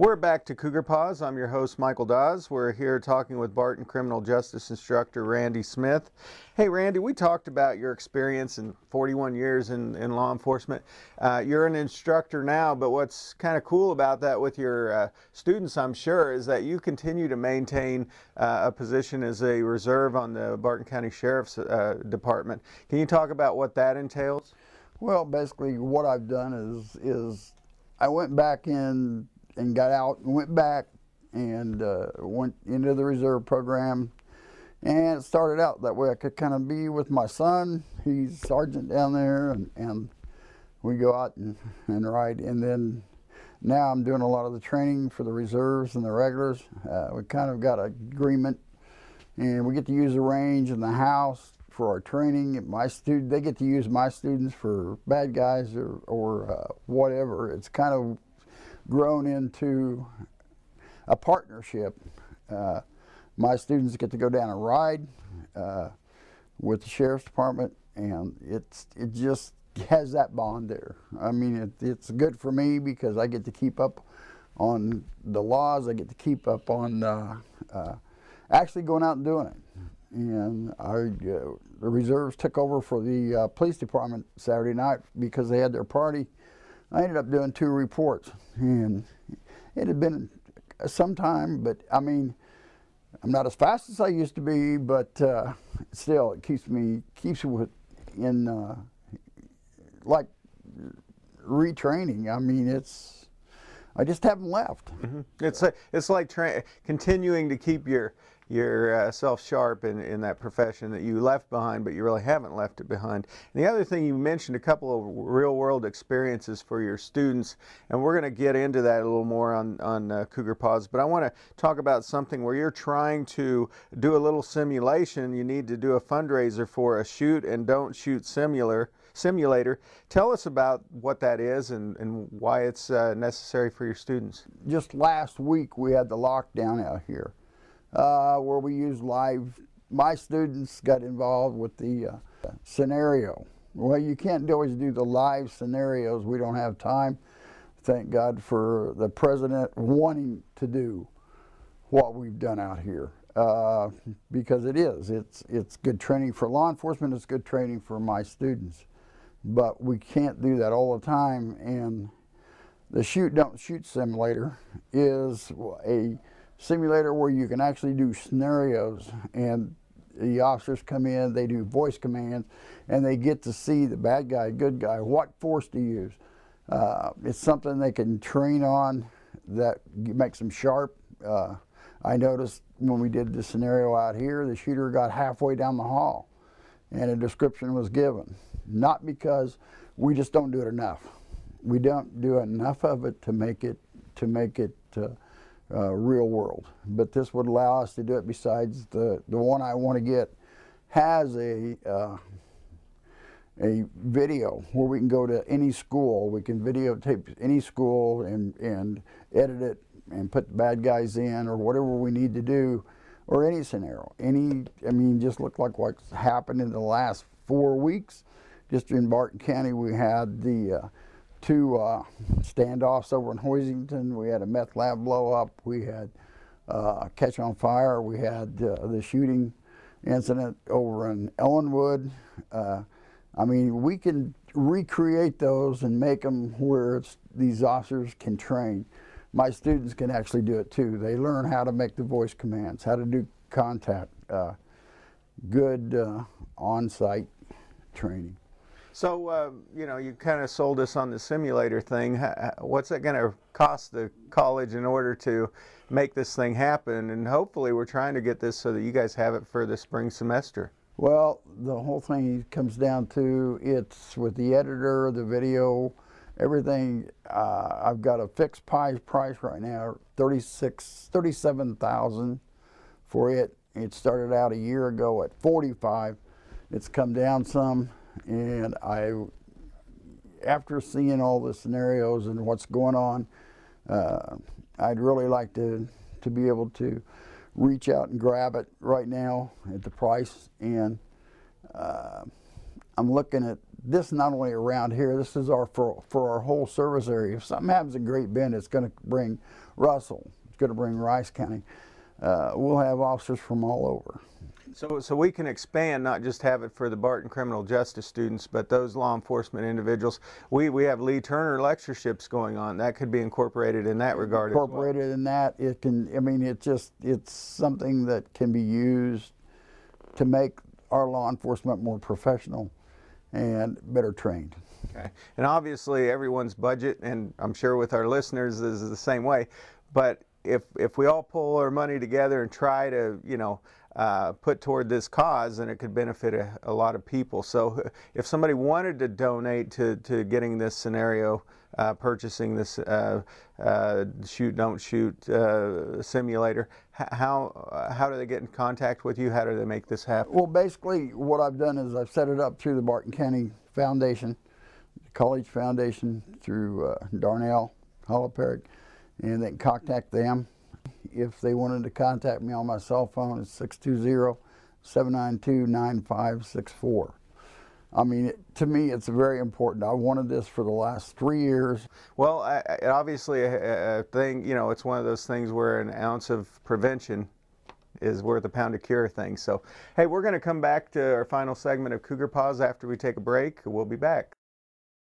We're back to Cougar Pause. I'm your host, Michael Dawes. We're here talking with Barton Criminal Justice instructor Randy Smith. Hey, Randy, we talked about your experience in 41 years in law enforcement. You're an instructor now, but what's kind of cool about that with your students, I'm sure, is that you continue to maintain a position as a reserve on the Barton County Sheriff's Department. Can you talk about what that entails? Well, basically what I've done is I went back in and got out and went back and went into the reserve program, and it started out that way. I could kind of be with my son. He's sergeant down there, and we go out and ride. And then now I'm doing a lot of the training for the reserves and the regulars. We kind of got an agreement, and we get to use the range and the house for our training. They get to use my students for bad guys or whatever. It's kind of grown into a partnership. My students get to go down and ride with the Sheriff's Department, and it just has that bond there. I mean, it's good for me because I get to keep up on the laws. I get to keep up on actually going out and doing it. And the reserves took over for the police department Saturday night because they had their party. I ended up doing 2 reports, and it had been some time, but I mean, I'm not as fast as I used to be, but still, it keeps me in like retraining. I mean, I just haven't left. Mm-hmm. It's like continuing to keep yourself sharp in that profession that you left behind, but you really haven't left it behind. And the other thing, you mentioned a couple of real-world experiences for your students, and we're going to get into that a little more on Cougar Pause, but I want to talk about something where you're trying to do a little simulation. You need to do a fundraiser for a shoot and don't shoot simulator. Tell us about what that is and why it's necessary for your students. Just last week we had the lockdown out here, where we used my students got involved with the scenario. Well, you can't always do the live scenarios. We don't have time. Thank God for the president wanting to do what we've done out here, because it's good training for law enforcement. It's good training for my students, but we can't do that all the time. And the shoot don't shoot simulator is a simulator where you can actually do scenarios, and the officers come in, they do voice commands, and they get to see the bad guy, good guy, what force to use. It's something they can train on that makes them sharp. I noticed when we did the scenario out here, the shooter got halfway down the hall and a description was given. Not because we just don't do it enough. We don't do enough of it to make it real world, but this would allow us to do it. Besides, the one I want to get has a video where we can go to any school. We can videotape any school and edit it and put the bad guys in or whatever we need to do, or any scenario. I mean, just look like what's happened in the last 4 weeks. Just in Barton County, we had the 2 standoffs over in Hoisington. We had a meth lab blow up. We had catch on fire. We had the shooting incident over in Ellenwood. I mean, we can recreate those and make them where these officers can train. My students can actually do it too. They learn how to make the voice commands, how to do contact, good on-site training. So, you know, you kind of sold us on the simulator thing. What's it going to cost the college in order to make this thing happen? And hopefully we're trying to get this so that you guys have it for the spring semester. Well, the whole thing comes down to, it's with the editor, the video, everything. I've got a fixed price right now, $37,000 for it. It started out a year ago at $45,000. It's come down some. And after seeing all the scenarios and what's going on, I'd really like to be able to reach out and grab it right now at the price. And I'm looking at this not only around here, this is for our whole service area. If something happens in Great Bend, it's going to bring Russell, it's going to bring Rice County. We'll have officers from all over. So we can expand, not just have it for the Barton Criminal Justice students, but those law enforcement individuals. We have Lee Turner lectureships going on. That could be incorporated in that regard. Incorporated as well. In that, it can. I mean, it's something that can be used to make our law enforcement more professional and better trained. Okay. And obviously, everyone's budget, and I'm sure with our listeners, is the same way. But if we all pull our money together and try to, put toward this cause, then it could benefit a lot of people. So if somebody wanted to donate to getting this scenario, purchasing this shoot, don't shoot simulator, how do they get in contact with you? How do they make this happen? Well, basically what I've done is I've set it up through the Barton County Foundation, the College Foundation, through Darnell, Hollow-Perrick, and they can contact them. If they wanted to contact me on my cell phone, it's 620-792-9564. I mean, to me, it's very important. I wanted this for the last 3 years. Well, obviously a thing, it's one of those things where an ounce of prevention is worth a pound of cure thing. So, hey, we're going to come back to our final segment of Cougar Pause after we take a break. We'll be back.